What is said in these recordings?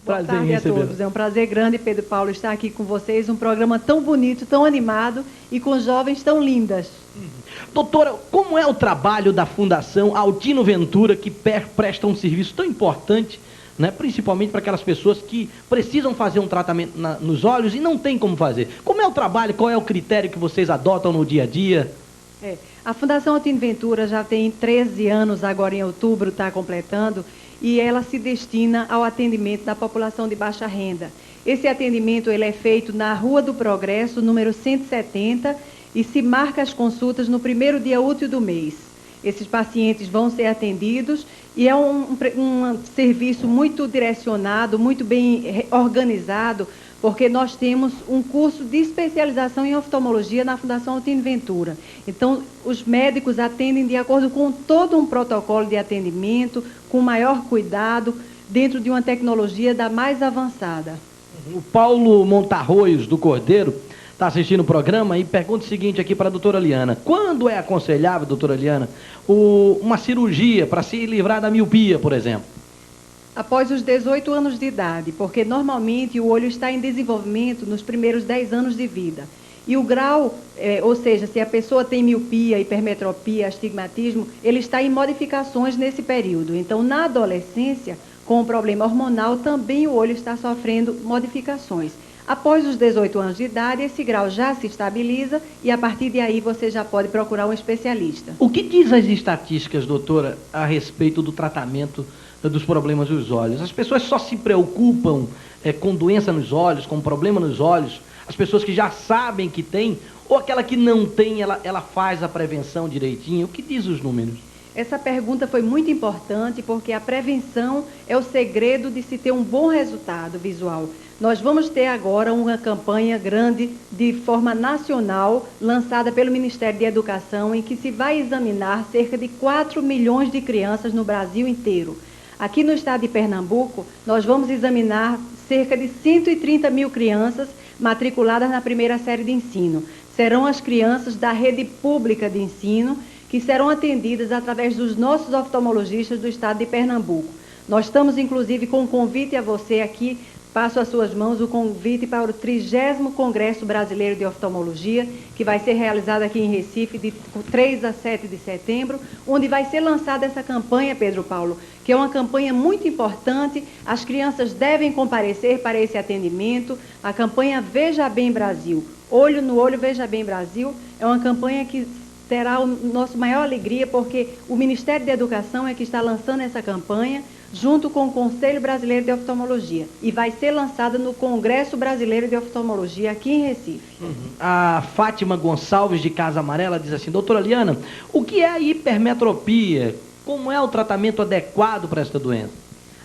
Boa Prazer em tarde a recebê-lo. todos. É um prazer grande, Pedro Paulo, estar aqui com vocês. Um programa tão bonito, tão animado e com jovens tão lindas. Doutora, como é o trabalho da Fundação Altino Ventura, que presta um serviço tão importante, né, principalmente para aquelas pessoas que precisam fazer um tratamento nos olhos e não tem como fazer? Como é o trabalho, qual é o critério que vocês adotam no dia a dia? A Fundação Altino Ventura já tem 13 anos, agora em outubro está completando, e ela se destina ao atendimento da população de baixa renda. Esse atendimento ele é feito na Rua do Progresso, número 170, e se marca as consultas no primeiro dia útil do mês. Esses pacientes vão ser atendidos e é um serviço muito direcionado, muito bem organizado, porque nós temos um curso de especialização em oftalmologia na Fundação Altino Ventura. Então, os médicos atendem de acordo com todo um protocolo de atendimento, com maior cuidado, dentro de uma tecnologia da mais avançada. O Paulo Montarroios, do Cordeiro, está assistindo o programa e pergunta o seguinte aqui para a doutora Liana. Quando é aconselhável, doutora Liana, uma cirurgia para se livrar da miopia, por exemplo? Após os 18 anos de idade, porque normalmente o olho está em desenvolvimento nos primeiros 10 anos de vida. E o grau, ou seja, se a pessoa tem miopia, hipermetropia, astigmatismo, ele está em modificações nesse período. Então, na adolescência, com o problema hormonal, também o olho está sofrendo modificações. Após os 18 anos de idade, esse grau já se estabiliza e a partir de aí você já pode procurar um especialista. O que diz as estatísticas, doutora, a respeito do tratamento dos problemas dos olhos? As pessoas só se preocupam com doença nos olhos, com problema nos olhos, as pessoas que já sabem que tem, ou aquela que não tem, ela faz a prevenção direitinho? O que diz os números? Essa pergunta foi muito importante porque a prevenção é o segredo de se ter um bom resultado visual. Nós vamos ter agora uma campanha grande de forma nacional, lançada pelo Ministério da Educação, em que se vai examinar cerca de 4 milhões de crianças no Brasil inteiro. Aqui no estado de Pernambuco, nós vamos examinar cerca de 130 mil crianças matriculadas na primeira série de ensino. Serão as crianças da rede pública de ensino que serão atendidas através dos nossos oftalmologistas do estado de Pernambuco. Nós estamos, inclusive, com um convite a você aqui, passo às suas mãos o convite para o 30º Congresso Brasileiro de Oftalmologia, que vai ser realizado aqui em Recife de 3 a 7 de setembro, onde vai ser lançada essa campanha, Pedro Paulo, que é uma campanha muito importante. As crianças devem comparecer para esse atendimento. A campanha Veja Bem Brasil, Olho no Olho Veja Bem Brasil, é uma campanha que terá a nossa maior alegria, porque o Ministério da Educação é que está lançando essa campanha, junto com o Conselho Brasileiro de Oftalmologia, e vai ser lançada no Congresso Brasileiro de Oftalmologia, aqui em Recife. A Fátima Gonçalves, de Casa Amarela, diz assim: doutora Liana, o que é a hipermetropia? Como é o tratamento adequado para esta doença?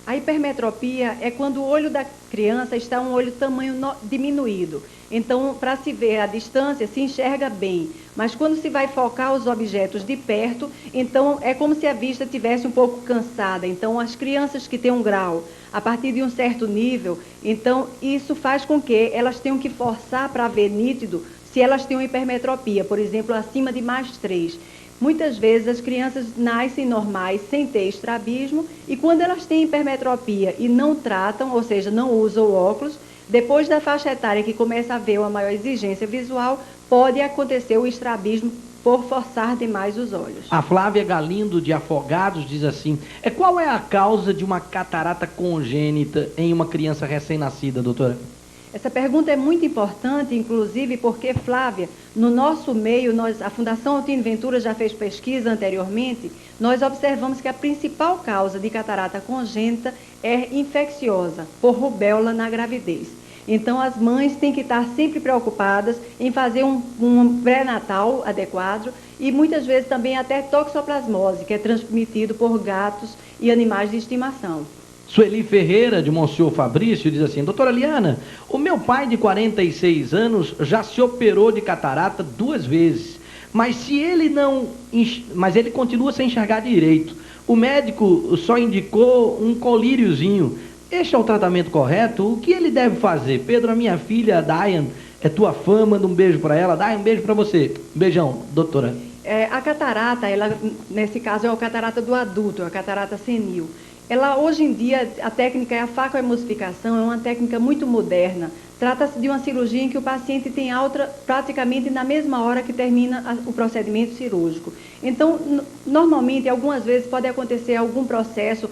A hipermetropia é quando o olho da criança está um olho tamanho diminuído. Então, para se ver à distância, se enxerga bem. Mas quando se vai focar os objetos de perto, então é como se a vista tivesse um pouco cansada. Então, as crianças que têm um grau, a partir de um certo nível, então isso faz com que elas tenham que forçar para ver nítido se elas têm uma hipermetropia, por exemplo, acima de +3. Muitas vezes as crianças nascem normais sem ter estrabismo e quando elas têm hipermetropia e não tratam, ou seja, não usam óculos, depois da faixa etária que começa a haver uma maior exigência visual, pode acontecer o estrabismo por forçar demais os olhos. A Flávia Galindo, de Afogados, diz assim: qual é a causa de uma catarata congênita em uma criança recém-nascida, doutora? Essa pergunta é muito importante, inclusive porque, Flávia, no nosso meio, a Fundação Altino Ventura já fez pesquisa anteriormente, nós observamos que a principal causa de catarata congênita é infecciosa, por rubéola na gravidez. Então, as mães têm que estar sempre preocupadas em fazer um pré-natal adequado e muitas vezes também até toxoplasmose, que é transmitido por gatos e animais de estimação. Sueli Ferreira, de Monsenhor Fabrício, diz assim: doutora Liana, o meu pai de 46 anos já se operou de catarata 2 vezes, mas ele continua sem enxergar direito. O médico só indicou um colíriozinho. Este é o tratamento correto? O que ele deve fazer? Pedro, a minha filha, Dayan, é tua fã, manda um beijo para ela. Dayan, um beijo para você. Um beijão, doutora. A catarata, nesse caso, é a catarata do adulto, a catarata senil. Ela, hoje em dia, a técnica é a facoemulsificação, é uma técnica muito moderna. Trata-se de uma cirurgia em que o paciente tem alta praticamente na mesma hora que termina o procedimento cirúrgico. Então, normalmente, algumas vezes pode acontecer algum processo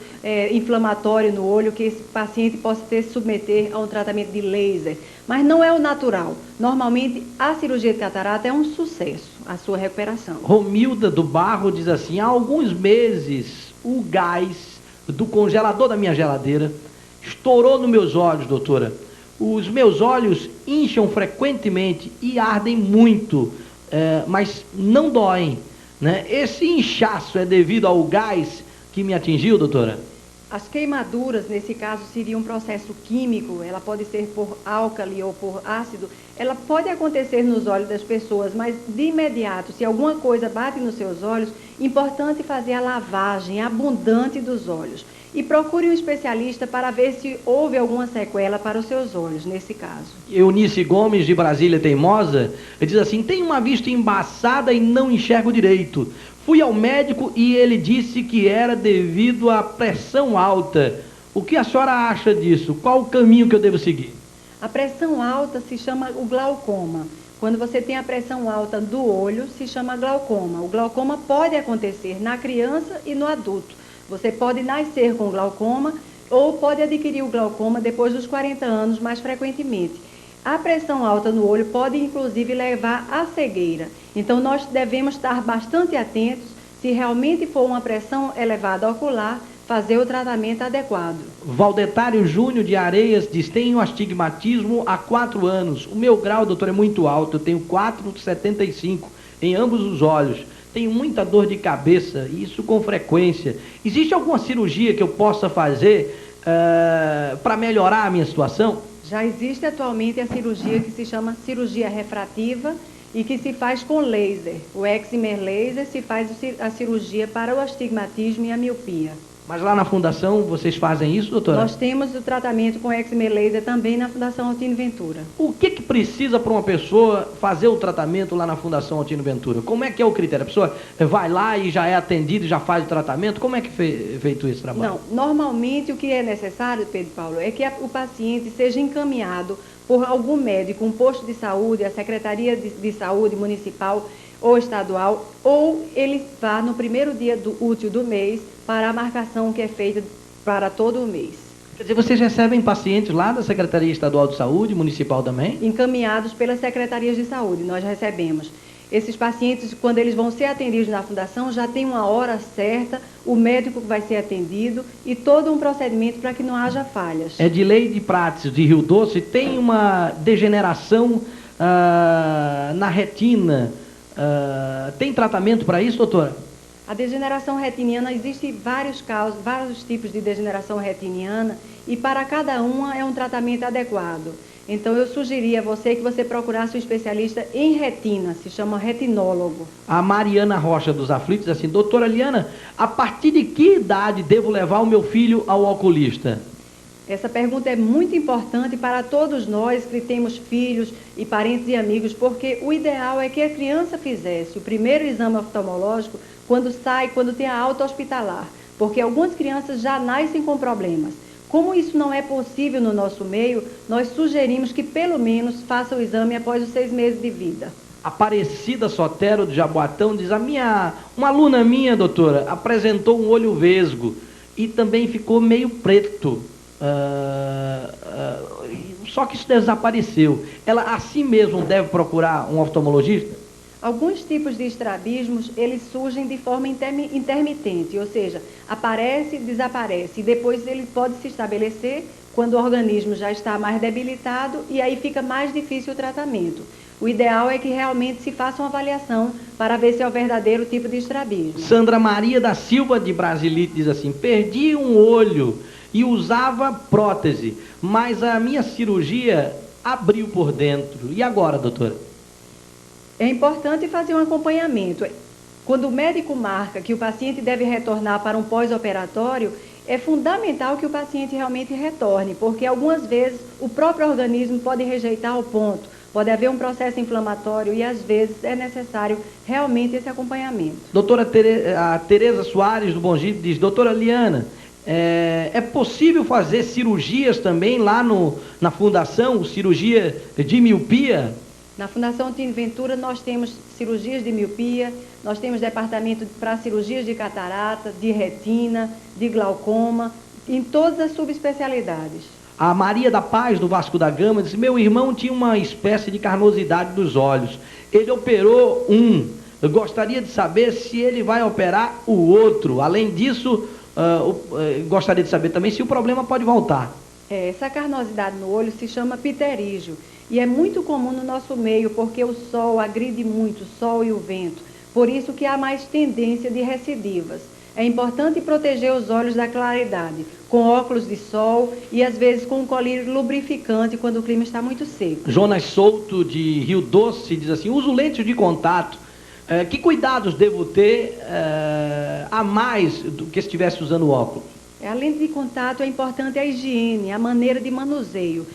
inflamatório no olho que esse paciente possa ter se submeter a um tratamento de laser, mas não é o natural. Normalmente, a cirurgia de catarata é um sucesso, a sua recuperação. Romilda do Barro diz assim: há alguns meses o gás do congelador da minha geladeira estourou nos meus olhos, doutora. Os meus olhos incham frequentemente e ardem muito, mas não doem, né? Esse inchaço é devido ao gás que me atingiu, doutora? As queimaduras, nesse caso, seria um processo químico, ela pode ser por álcali ou por ácido. Ela pode acontecer nos olhos das pessoas, mas de imediato, se alguma coisa bate nos seus olhos, importante fazer a lavagem abundante dos olhos. E procure um especialista para ver se houve alguma sequela para os seus olhos, nesse caso. Eunice Gomes, de Brasília Teimosa, diz assim: tenho uma vista embaçada e não enxergo direito. Fui ao médico e ele disse que era devido à pressão alta. O que a senhora acha disso? Qual o caminho que eu devo seguir? A pressão alta se chama o glaucoma. Quando você tem a pressão alta do olho, se chama glaucoma. O glaucoma pode acontecer na criança e no adulto. Você pode nascer com glaucoma ou pode adquirir o glaucoma depois dos 40 anos, mais frequentemente. A pressão alta no olho pode, inclusive, levar à cegueira. Então, nós devemos estar bastante atentos, se realmente for uma pressão elevada ocular, fazer o tratamento adequado. Valdetário Júnior de Areias diz: tenho astigmatismo há 4 anos. O meu grau, doutor, é muito alto. Eu tenho 4,75 em ambos os olhos. Tenho muita dor de cabeça, isso com frequência. Existe alguma cirurgia que eu possa fazer para melhorar a minha situação? Já existe atualmente a cirurgia que se chama cirurgia refrativa e que se faz com laser. O excimer laser se faz a cirurgia para o astigmatismo e a miopia. Mas lá na Fundação vocês fazem isso, doutora? Nós temos o tratamento com excimer laser também na Fundação Altino Ventura. O que precisa para uma pessoa fazer o tratamento lá na Fundação Altino Ventura? Como é que é o critério? A pessoa vai lá e já é atendida e já faz o tratamento? Como é que é feito esse trabalho? Não, normalmente o que é necessário, Pedro Paulo, é que o paciente seja encaminhado por algum médico, um posto de saúde, a Secretaria de Saúde Municipal ou estadual, ou ele vá no primeiro dia útil do mês para a marcação que é feita para todo o mês. Quer dizer, vocês recebem pacientes lá da Secretaria Estadual de Saúde, municipal também? Encaminhados pelas secretarias de saúde, nós recebemos. Esses pacientes, quando eles vão ser atendidos na Fundação, já tem uma hora certa, o médico vai ser atendido e todo um procedimento para que não haja falhas. Edileide Prates, de Rio Doce, tem uma degeneração na retina. Tem tratamento para isso, doutora? A degeneração retiniana, existem vários casos, vários tipos de degeneração retiniana e para cada uma é um tratamento adequado. Então eu sugeriria a você que você procurasse um especialista em retina, se chama retinólogo. A Mariana Rocha dos Aflitos diz assim: doutora Liana, a partir de que idade devo levar o meu filho ao oculista? Essa pergunta é muito importante para todos nós que temos filhos e parentes e amigos, porque o ideal é que a criança fizesse o primeiro exame oftalmológico quando tem a alta hospitalar, porque algumas crianças já nascem com problemas. Como isso não é possível no nosso meio, nós sugerimos que pelo menos faça o exame após os 6 meses de vida. Aparecida Sotero de Jaboatão diz: uma aluna minha, doutora, apresentou um olho vesgo e também ficou meio preto. Só que isso desapareceu. Ela assim mesmo deve procurar um oftalmologista? Alguns tipos de estrabismos, eles surgem de forma intermitente, ou seja, aparece, desaparece, e depois ele pode se estabelecer quando o organismo já está mais debilitado e aí fica mais difícil o tratamento. O ideal é que realmente se faça uma avaliação para ver se é o verdadeiro tipo de estrabismo. Sandra Maria da Silva de Brasilite diz assim: perdi um olho e usava prótese, mas a minha cirurgia abriu por dentro. E agora, doutora? É importante fazer um acompanhamento. Quando o médico marca que o paciente deve retornar para um pós-operatório, é fundamental que o paciente realmente retorne, porque algumas vezes o próprio organismo pode rejeitar o ponto, pode haver um processo inflamatório e às vezes é necessário realmente esse acompanhamento. Doutora a Tereza Soares do Bom Jeito diz: doutora Liana, É possível fazer cirurgias também lá na fundação, cirurgia de miopia? Na Fundação Tino Ventura nós temos cirurgias de miopia, nós temos departamento para cirurgias de catarata, de retina, de glaucoma, em todas as subespecialidades. A Maria da Paz, do Vasco da Gama, disse: meu irmão tinha uma espécie de carnosidade dos olhos. Ele operou um. Eu gostaria de saber se ele vai operar o outro. Além disso, gostaria de saber também se o problema pode voltar. Essa carnosidade no olho se chama pterígio e é muito comum no nosso meio porque o sol agride muito, o sol e o vento. Por isso que há mais tendência de recidivas. É importante proteger os olhos da claridade, com óculos de sol e às vezes com um colírio lubrificante quando o clima está muito seco. Jonas Souto, de Rio Doce, diz assim: uso lentes de contato. Que cuidados devo ter a mais do que se estivesse usando óculos? A lente de contato é importante a higiene, a maneira de manuseio.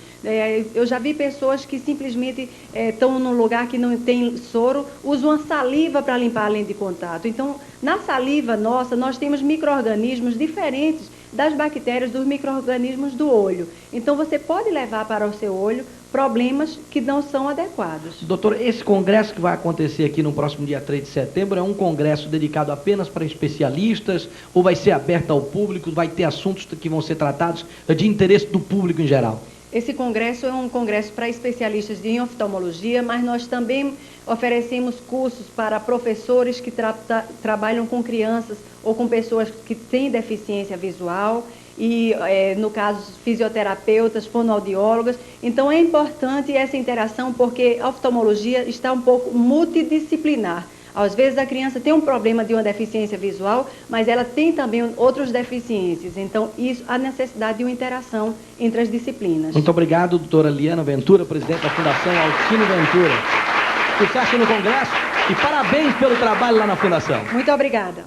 Eu já vi pessoas que simplesmente estão num lugar que não tem soro, usam a saliva para limpar a lente de contato. Então, na saliva nossa, nós temos micro-organismos diferentes das bactérias dos micro-organismos do olho. Então, você pode levar para o seu olho problemas que não são adequados. Doutor, esse congresso que vai acontecer aqui no próximo dia 3 de setembro é um congresso dedicado apenas para especialistas ou vai ser aberto ao público, vai ter assuntos que vão ser tratados de interesse do público em geral? Esse congresso é um congresso para especialistas em oftalmologia, mas nós também oferecemos cursos para professores que trabalham com crianças ou com pessoas que têm deficiência visual e, no caso, fisioterapeutas, fonoaudiólogas. Então, é importante essa interação porque a oftalmologia está um pouco multidisciplinar. Às vezes a criança tem um problema de uma deficiência visual, mas ela tem também outras deficiências. Então, isso há necessidade de uma interação entre as disciplinas. Muito obrigado, doutora Liana Ventura, presidente da Fundação Altino Ventura. Sucesso no congresso e parabéns pelo trabalho lá na Fundação. Muito obrigada.